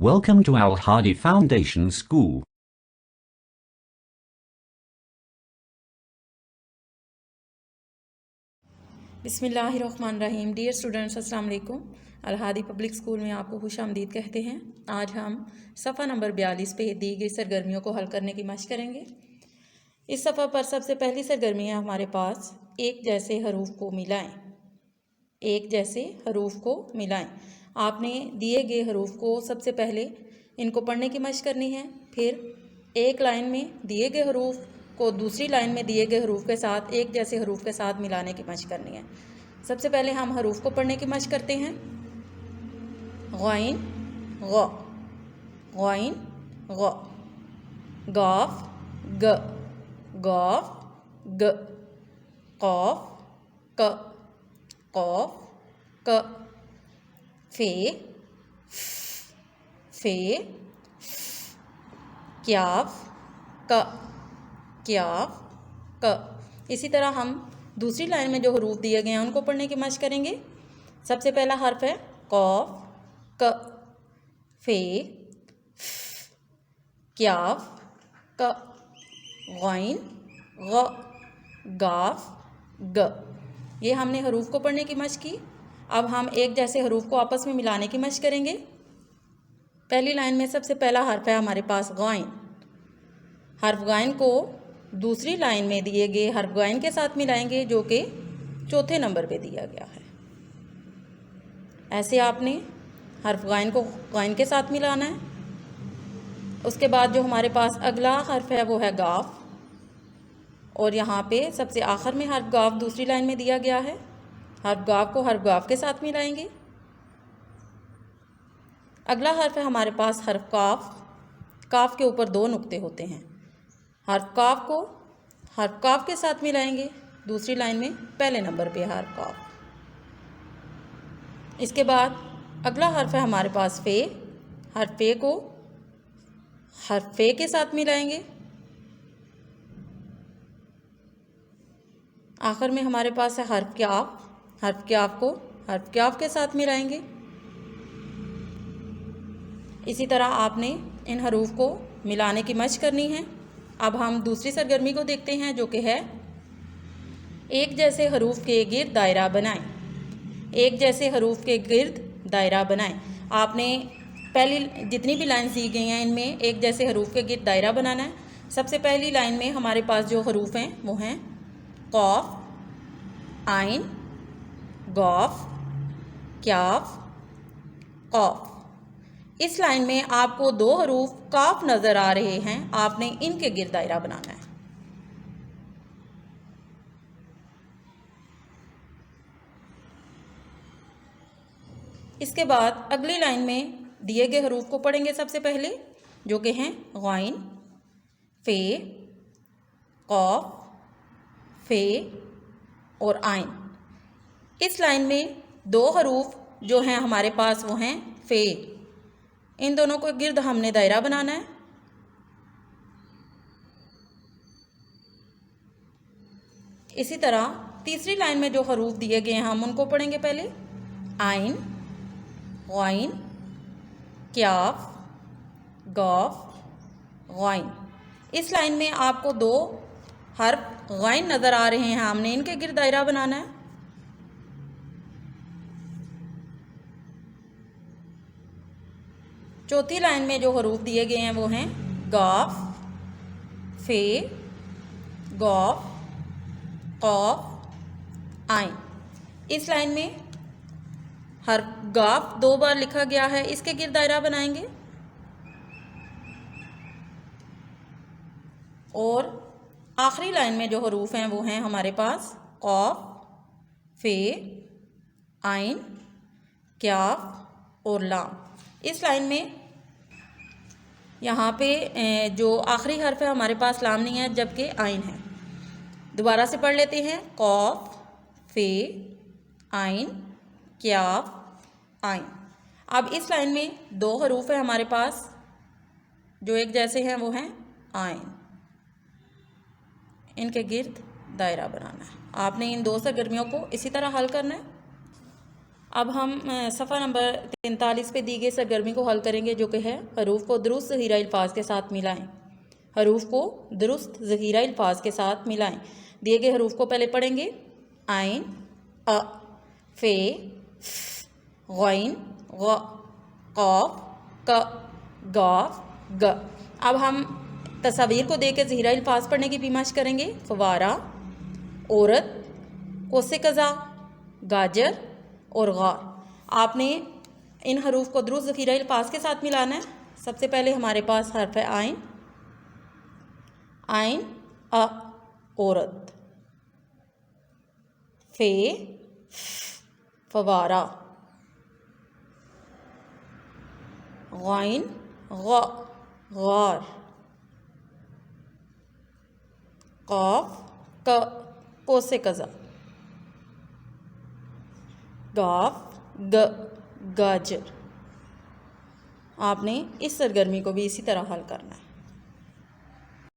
Welcome to Al Hadi Foundation School. बिस्मिल्लाहिर्रहमानिर्रहीम। Dear students, अस्सलाम वालेकुम। अल हादी पब्लिक स्कूल में आपको खुश आमदीद कहते हैं। आज हम सफ़ा नंबर 42 पे दी गई सरगर्मियों को हल करने की मशक करेंगे। इस सफ़ा पर सबसे पहली सरगर्मी है हमारे पास एक जैसे हरूफ को मिलाएं। एक जैसे हरूफ को मिलाएं। आपने दिए गए हरूफ को सबसे पहले इनको पढ़ने की मशक करनी है, फिर एक लाइन में दिए गए हरूफ को दूसरी लाइन में दिए गए हरूफ के साथ एक जैसे हरूफ के साथ मिलाने की मशक करनी है। सबसे पहले हम हरूफ को पढ़ने की मशक करते हैं। गौइन गौ, गौइन गौ, गाफ ग, गौफ ग, कौफ क, कौफ क, फे क्याफ क, क्याफ क। इसी तरह हम दूसरी लाइन में जो हरूफ दिए गए हैं उनको पढ़ने की मशक करेंगे। सबसे पहला हर्फ है कौफ क, फे क्याफ क, गौइन ग, गाफ ग। ये हमने हरूफ को पढ़ने की मशक की। अब हम एक जैसे हरूफ को आपस में मिलाने की मशक करेंगे। पहली लाइन में सबसे पहला हर्फ है हमारे पास गौइन। हर्फ गौइन को दूसरी लाइन में दिए गए हर्फ गौइन के साथ मिलाएंगे जो कि चौथे नंबर पे दिया गया है। ऐसे आपने हर्फ गौइन को गौइन के साथ मिलाना है। उसके बाद जो हमारे पास अगला हर्फ है वो है गाफ, और यहाँ पे सबसे आखिर में हर्फ गाफ दूसरी लाइन में दिया गया है। हर्फ गाफ को हर्फ गाफ के साथ मिलाएंगे। अगला हर्फ है हमारे पास हर्फ काफ। काफ के ऊपर दो नुक्ते होते हैं। हर्फ काफ को हर्फ काफ के साथ मिलाएंगे दूसरी लाइन में पहले नंबर पे हर्फ काफ। इसके बाद अगला हर्फ है हमारे पास फे। हर्फ फे को हर्फ फे के साथ मिलाएंगे। आखिर में हमारे पास है हर्फ क्याफ। हर्फ क्याफ को हर्फ क्याफ के साथ मिलाएंगे। इसी तरह आपने इन हरूफ को मिलाने की मशक करनी है। अब हम दूसरी सरगर्मी को देखते हैं जो कि है एक जैसे हरूफ के गिर्द दायरा बनाएं। एक जैसे हरूफ के गिर्द दायरा बनाएं। आपने पहली जितनी भी लाइन दी गई हैं इनमें एक जैसे हरूफ के गिर्द दायरा बनाना है। सबसे पहली लाइन में हमारे पास जो हरूफ हैं वो हैं कौफ, आइन, गौफ, क्याफ, कौफ। इस लाइन में आपको दो हरूफ काफ नज़र आ रहे हैं। आपने इनके गिर्द दायरा बनाना है। इसके बाद अगली लाइन में दिए गए हरूफ को पढ़ेंगे सबसे पहले, जो कि हैं गौइन, फे, कौफ, फे और आइन। इस लाइन में दो हरूफ जो हैं हमारे पास वो हैं फे। इन दोनों को गिर्द हमने दायरा बनाना है। इसी तरह तीसरी लाइन में जो हरूफ दिए गए हैं हम उनको पढ़ेंगे पहले। आइन, गौइन, क्याफ, गौफ, गौइन। इस लाइन में आपको दो हर्फ गौइन नज़र आ रहे हैं। हमने इनके गिर्द दायरा बनाना है। चौथी लाइन में जो हरूफ दिए गए हैं वो हैं गाफ, फे, गौफ, कौफ, आइन। इस लाइन में हर्फ गाफ दो बार लिखा गया है, इसके गिर्द दायरा बनाएंगे। और आखिरी लाइन में जो हरूफ हैं वो हैं हमारे पास कौफ, फे, आइन, क्याफ और लाम। इस लाइन में यहाँ पे जो आखिरी हर्फ है हमारे पास लाम नहीं है जबकि आइन है। दोबारा से पढ़ लेते हैं। कौफ, फे, आइन, क्याफ, आइन। अब इस लाइन में दो हरूफ है हमारे पास जो एक जैसे हैं वो हैं आइन। इनके गिर्द दायरा बनाना है। आपने इन दो सरगर्मियों को इसी तरह हल करना है। اب ہم صفحہ نمبر 43 پہ دی گئی سرگرمی کو حل کریں گے، جو کہ ہے حروف کو درست ظہیرہ الفاظ کے ساتھ ملائیں۔ حروف کو درست ظہیرہ الفاظ کے ساتھ ملائیں۔ دیے گئے حروف کو پہلے پڑھیں گے، عین، ا، ف، غین، غ، قاف، ک، گاف، گ۔ اب ہم تصاویر کو دیکھ کے ظہیرہ الفاظ پڑھنے کی بھی مشق کریں گے۔ فوارہ، عورت، قوس قزح، گاجر اور غار۔ آپ نے ان حروف کو درست ظہیرہ الفاظ کے ساتھ ملانا ہے۔ سب سے پہلے ہمارے پاس حرف ہے عین، عین، ا، عورت، ف، فوارہ، غین، غ، غار، قاف، ک، قوس قزح، گاف، گ، گاجر۔ آپ نے اس سرگرمی کو بھی اسی طرح حل کرنا ہے۔